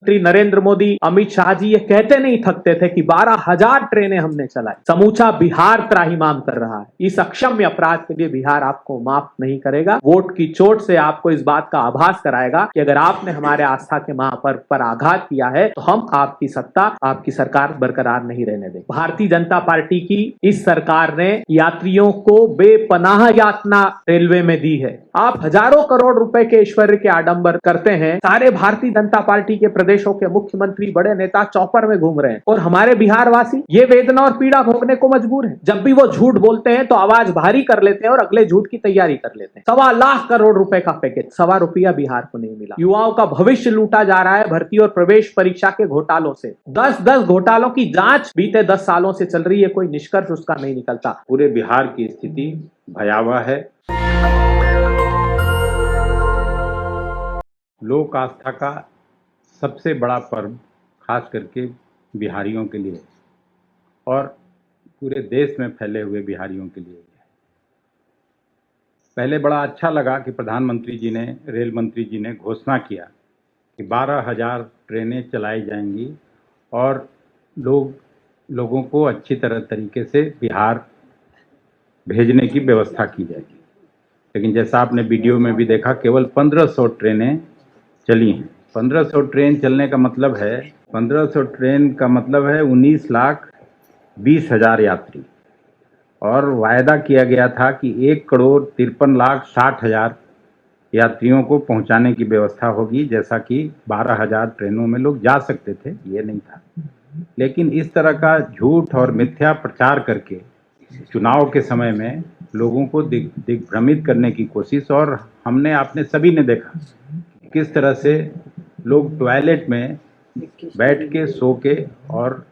प्रधानमंत्री नरेंद्र मोदी, अमित शाह जी ये कहते नहीं थकते थे कि 12,000 ट्रेनें हमने चलाई। समूचा बिहार त्राहिमाम कर रहा है। इस अक्षम्य अपराध के लिए बिहार आपको माफ नहीं करेगा। वोट की चोट से आपको इस बात का आभास कराएगा कि अगर आपने हमारे आस्था के महापर्व पर आघात किया है तो हम आपकी सत्ता, आपकी सरकार बरकरार नहीं रहने देंगे। भारतीय जनता पार्टी की इस सरकार ने यात्रियों को बेपनाह यातना रेलवे में दी है। आप हजारों करोड़ रुपए के ऐश्वर्य के आडंबर करते हैं। सारे भारतीय जनता पार्टी के प्रदेशों के मुख्यमंत्री, बड़े नेता चौपर में घूम रहे हैं और हमारे बिहार वासी ये वेदना और पीड़ा भोगने को मजबूर हैं। जब भी वो झूठ बोलते हैं तो आवाज भारी कर लेते हैं और अगले झूठ की तैयारी कर लेते हैं। 1.25 लाख करोड़ रुपए का पैकेज, 1.25 रुपया बिहार को नहीं मिला। युवाओं का भविष्य लूटा जा रहा है भर्ती और प्रवेश परीक्षा के घोटालों से। 10 घोटालों की जांच बीते 10 सालों से चल रही है, कोई निष्कर्ष उसका नहीं निकलता। पूरे बिहार की स्थिति भयावह है। लोक आस्था का सबसे बड़ा पर्व खास करके बिहारियों के लिए और पूरे देश में फैले हुए बिहारियों के लिए है। पहले बड़ा अच्छा लगा कि प्रधानमंत्री जी ने, रेल मंत्री जी ने घोषणा किया कि 12,000 ट्रेनें चलाई जाएंगी और लोगों को अच्छी तरीके से बिहार भेजने की व्यवस्था की जाएगी। लेकिन जैसा आपने वीडियो में भी देखा, केवल 1500 ट्रेनें चली हैं। 1500 ट्रेन चलने का मतलब है 1500 ट्रेन का मतलब है 19,20,000 यात्री, और वायदा किया गया था कि 1,53,60,000 यात्रियों को पहुंचाने की व्यवस्था होगी, जैसा कि 12,000 ट्रेनों में लोग जा सकते थे, ये नहीं था। लेकिन इस तरह का झूठ और मिथ्या प्रचार करके चुनाव के समय में लोगों को दिग्भ्रमित करने की कोशिश, और आपने सभी ने देखा किस तरह से लोग टॉयलेट में बैठ के, सो के और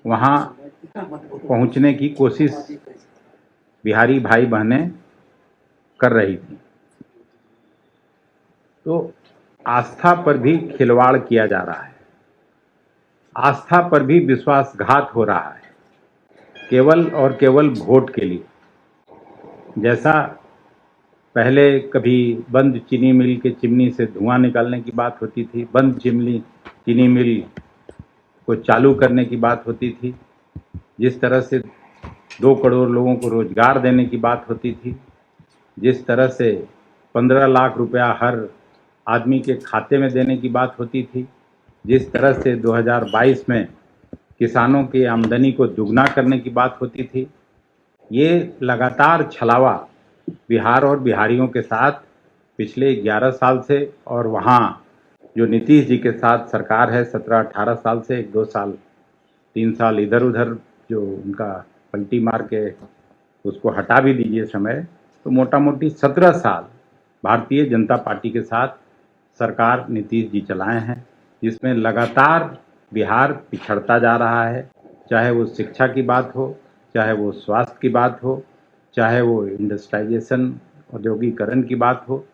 वहाँ पहुँचने की कोशिश बिहारी भाई बहनें कर रही थी। तो आस्था पर भी खिलवाड़ किया जा रहा है, आस्था पर भी विश्वासघात हो रहा है, केवल और केवल वोट के लिए। जैसा पहले कभी बंद चीनी मिल के चिमनी से धुआं निकालने की बात होती थी, बंद चीनी मिल को चालू करने की बात होती थी, जिस तरह से 2 करोड़ लोगों को रोजगार देने की बात होती थी, जिस तरह से 15 लाख रुपया हर आदमी के खाते में देने की बात होती थी, जिस तरह से 2022 में किसानों की आमदनी को दुगना करने की बात होती थी, ये लगातार छलावा बिहार और बिहारियों के साथ पिछले 11 साल से, और वहाँ जो नीतीश जी के साथ सरकार है 17-18 साल से, 1-2 साल 3 साल इधर उधर जो उनका पलटी मार के उसको हटा भी दीजिए समय, तो मोटा मोटी 17 साल भारतीय जनता पार्टी के साथ सरकार नीतीश जी चलाए हैं, जिसमें लगातार बिहार पिछड़ता जा रहा है। चाहे वो शिक्षा की बात हो, चाहे वो स्वास्थ्य की बात हो, चाहे वो इंडस्ट्रियलाइजेशन, औद्योगिकरण की बात हो,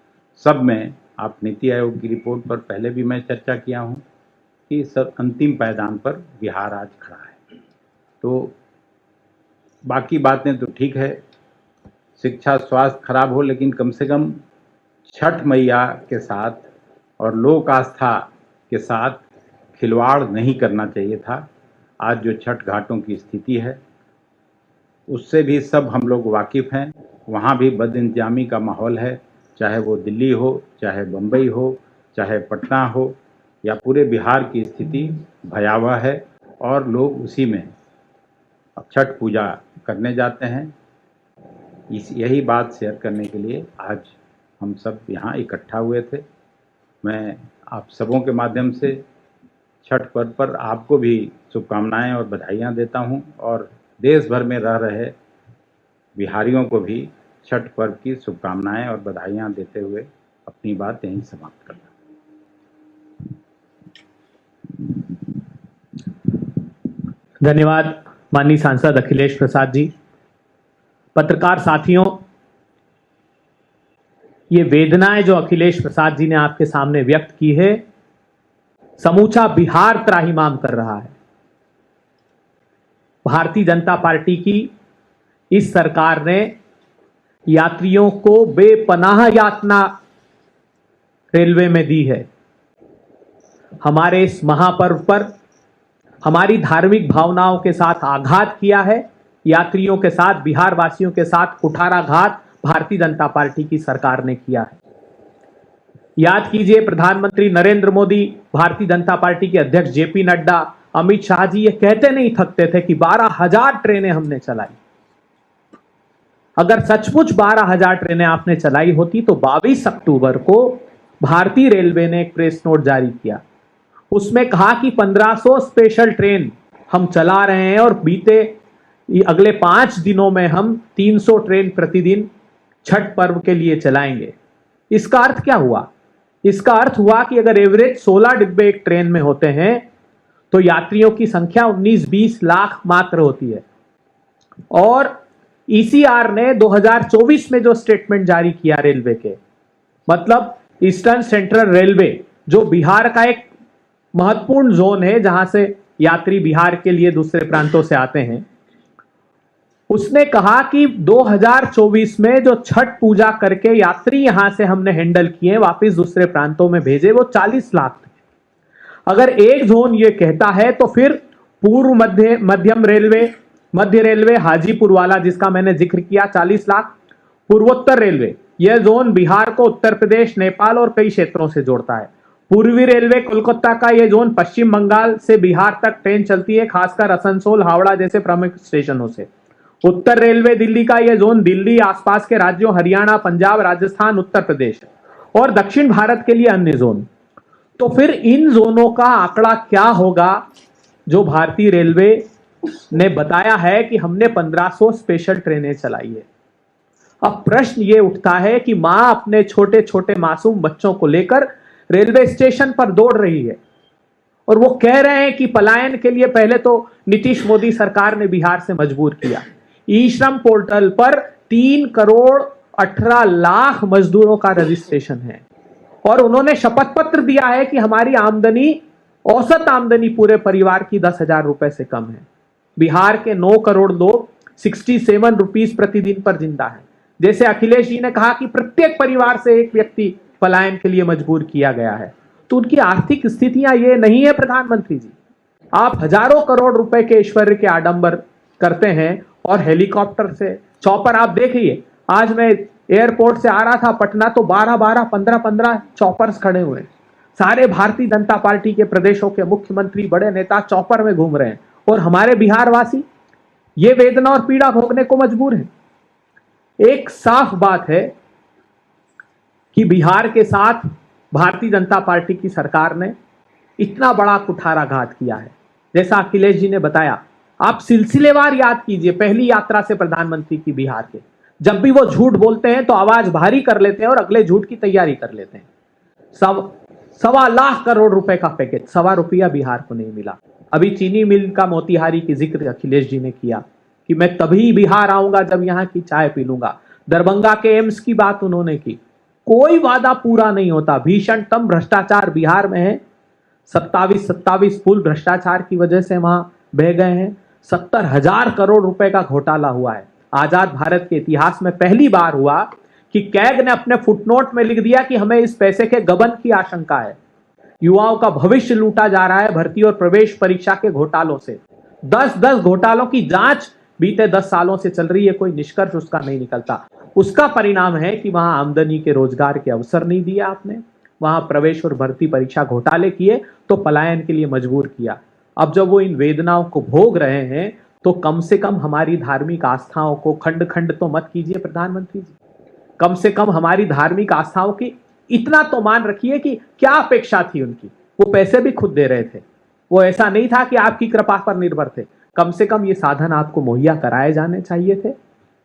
सब में आप नीति आयोग की रिपोर्ट पर पहले भी मैं चर्चा किया हूँ कि सब अंतिम पायदान पर बिहार आज खड़ा है। तो बाकी बातें तो ठीक है, शिक्षा स्वास्थ्य खराब हो, लेकिन कम से कम छठ मैया के साथ और लोक आस्था के साथ खिलवाड़ नहीं करना चाहिए था। आज जो छठ घाटों की स्थिति है उससे भी सब हम लोग वाकिफ़ हैं। वहाँ भी बदइंतजामी का माहौल है, चाहे वो दिल्ली हो, चाहे बम्बई हो, चाहे पटना हो, या पूरे बिहार की स्थिति भयावह है और लोग उसी में छठ पूजा करने जाते हैं। यही बात शेयर करने के लिए आज हम सब यहाँ इकट्ठा हुए थे। मैं आप सबों के माध्यम से छठ पर्व पर आपको भी शुभकामनाएं और बधाइयाँ देता हूँ, और देश भर में रह रहे बिहारियों को भी छठ पर्व की शुभकामनाएं और बधाइयाँ देते हुए अपनी बात यहीं समाप्त करता हूँ। धन्यवाद माननीय सांसद अखिलेश प्रसाद जी। पत्रकार साथियों, ये वेदनाएं जो अखिलेश प्रसाद जी ने आपके सामने व्यक्त की है, समूचा बिहार त्राहिमाम कर रहा है। भारतीय जनता पार्टी की इस सरकार ने यात्रियों को बेपनाह यातना रेलवे में दी है। हमारे इस महापर्व पर हमारी धार्मिक भावनाओं के साथ आघात किया है। यात्रियों के साथ, बिहार वासियों के साथ कुठाराघात भारतीय जनता पार्टी की सरकार ने किया है। याद कीजिए, प्रधानमंत्री नरेंद्र मोदी, भारतीय जनता पार्टी के अध्यक्ष जेपी नड्डा, अमित शाह जी ये कहते नहीं थकते थे कि 12,000 ट्रेनें हमने चलाई। अगर सचमुच 12,000 ट्रेनें आपने चलाई होती तो 22 अक्टूबर को भारतीय रेलवे ने एक प्रेस नोट जारी किया। उसमें कहा कि 1500 स्पेशल ट्रेन हम चला रहे हैं और अगले 5 दिनों में हम 300 ट्रेन प्रतिदिन छठ पर्व के लिए चलाएंगे। इसका अर्थ क्या हुआ? इसका अर्थ हुआ कि अगर एवरेज 16 डिब्बे एक ट्रेन में होते हैं तो यात्रियों की संख्या 19-20 लाख मात्र होती है। और ईसीआर ने 2024 में जो स्टेटमेंट जारी किया रेलवे के, मतलब ईस्टर्न सेंट्रल रेलवे, जो बिहार का एक महत्वपूर्ण जोन है जहां से यात्री बिहार के लिए दूसरे प्रांतों से आते हैं, उसने कहा कि 2024 में जो छठ पूजा करके यात्री यहां से हमने हैंडल किए, वापस दूसरे प्रांतों में भेजे, वो 40 लाख थे। अगर एक जोन ये कहता है तो फिर पूर्व मध्य रेलवे हाजीपुर वाला जिसका मैंने जिक्र किया 40 लाख, पूर्वोत्तर रेलवे, यह जोन बिहार को उत्तर प्रदेश, नेपाल और कई क्षेत्रों से जोड़ता है। पूर्वी रेलवे कोलकाता का यह जोन पश्चिम बंगाल से बिहार तक ट्रेन चलती है, खासकर आसनसोल, हावड़ा जैसे प्रमुख स्टेशनों से। उत्तर रेलवे दिल्ली का यह जोन दिल्ली, आसपास के राज्यों हरियाणा, पंजाब, राजस्थान, उत्तर प्रदेश और दक्षिण भारत के लिए अन्य जोन। तो फिर इन जोनों का आंकड़ा क्या होगा जो भारतीय रेलवे ने बताया है कि हमने 1500 स्पेशल ट्रेनें चलाई है। अब प्रश्न ये उठता है कि मां अपने छोटे छोटे मासूम बच्चों को लेकर रेलवे स्टेशन पर दौड़ रही है और वो कह रहे हैं कि पलायन के लिए पहले तो नीतीश मोदी सरकार ने बिहार से मजबूर किया। ई श्रम पोर्टल पर 3 करोड़ 18 लाख मजदूरों का रजिस्ट्रेशन है और उन्होंने शपथ पत्र दिया है कि हमारी आमदनी, औसत आमदनी पूरे परिवार की 10,000 रुपए से कम है। बिहार के 9 करोड़ लोग 67 रुपीस प्रतिदिन पर जिंदा है। जैसे अखिलेश जी ने कहा कि प्रत्येक परिवार से एक व्यक्ति पलायन के लिए मजबूर किया गया है, तो उनकी आर्थिक स्थितियां ये नहीं है। प्रधानमंत्री जी, आप हजारों करोड़ रुपए के ऐश्वर्य के आडंबर करते हैं और हेलीकॉप्टर से चॉपर, आप देखिए, आज मैं एयरपोर्ट से आ रहा था पटना तो 12-12, 15-15 चॉपर्स खड़े हुए। सारे भारतीय जनता पार्टी के प्रदेशों के मुख्यमंत्री, बड़े नेता चॉपर में घूम रहे हैं और हमारे बिहार वासी ये वेदना और पीड़ा भोगने को मजबूर हैं। एक साफ बात है कि बिहार के साथ भारतीय जनता पार्टी की सरकार ने इतना बड़ा कुठाराघात किया है। जैसा अखिलेश जी ने बताया, आप सिलसिलेवार याद कीजिए, पहली यात्रा से प्रधानमंत्री की बिहार के, जब भी वो झूठ बोलते हैं तो आवाज भारी कर लेते हैं और अगले झूठ की तैयारी कर लेते हैं। 1.25 लाख करोड़ रुपए का पैकेज, ₹1 बिहार को नहीं मिला। अभी चीनी मिल का मोतिहारी की जिक्र अखिलेश जी ने किया कि मैं तभी बिहार आऊंगा जब यहाँ की चाय पी लूंगा। दरभंगा के एम्स की बात उन्होंने की। कोई वादा पूरा नहीं होता। भीषणतम भ्रष्टाचार बिहार में है। 27 पुल भ्रष्टाचार की वजह से वहां बह गए हैं। 70,000 करोड़ रुपए का घोटाला हुआ है। आजाद भारत के इतिहास में पहली बार हुआ कि कैग ने अपने फुटनोट में लिख दिया कि हमें इस पैसे के गबन की आशंका है। युवाओं का भविष्य लूटा जा रहा है भर्ती और प्रवेश परीक्षा के घोटालों से। 10 घोटालों की जांच बीते 10 सालों से चल रही है, कोई निष्कर्ष उसका नहीं निकलता। उसका परिणाम है कि वहां आमदनी के, रोजगार के अवसर नहीं दिया आपने, वहां प्रवेश और भर्ती परीक्षा घोटाले किए तो पलायन के लिए मजबूर किया। अब जब वो इन वेदनाओं को भोग रहे हैं तो कम से कम हमारी धार्मिक आस्थाओं को खंड खंड तो मत कीजिए प्रधानमंत्री जी। कम से कम हमारी धार्मिक आस्थाओं की इतना तो मान रखिए कि क्या अपेक्षा थी उनकी। वो पैसे भी खुद दे रहे थे, वो ऐसा नहीं था कि आपकी कृपा पर निर्भर थे। कम से कम ये साधन आपको मुहैया कराए जाने चाहिए थे।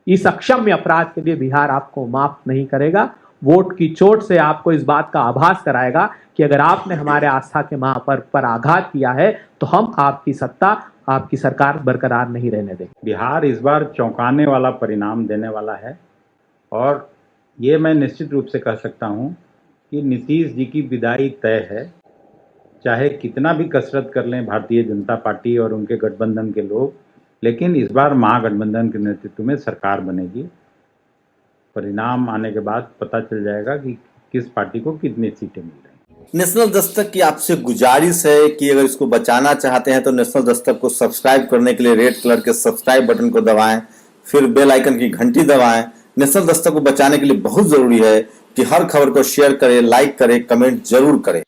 इस अक्षम्य अपराध के लिए बिहार आपको माफ नहीं करेगा। वोट की चोट से आपको इस बात का आभास कराएगा कि अगर आपने हमारे आस्था के महापर्व पर आघात किया है तो हम आपकी सत्ता, आपकी सरकार बरकरार नहीं रहने देंगे। बिहार इस बार चौंकाने वाला परिणाम देने वाला है और ये मैं निश्चित रूप से कह सकता हूँ कि नीतीश जी की विदाई तय है। चाहे कितना भी कसरत कर लें भारतीय जनता पार्टी और उनके गठबंधन के लोग, लेकिन इस बार महागठबंधन के नेतृत्व में सरकार बनेगी। परिणाम आने के बाद पता चल जाएगा कि किस पार्टी को कितनी सीटें मिल रही हैं। नेशनल दस्तक की आपसे गुजारिश है कि अगर इसको बचाना चाहते हैं तो नेशनल दस्तक को सब्सक्राइब करने के लिए रेड कलर के सब्सक्राइब बटन को दबाएं, फिर बेल आइकन की घंटी दबाएं। नेशनल दस्तक को बचाने के लिए बहुत जरूरी है कि हर खबर को शेयर करें, लाइक करें, कमेंट जरूर करें।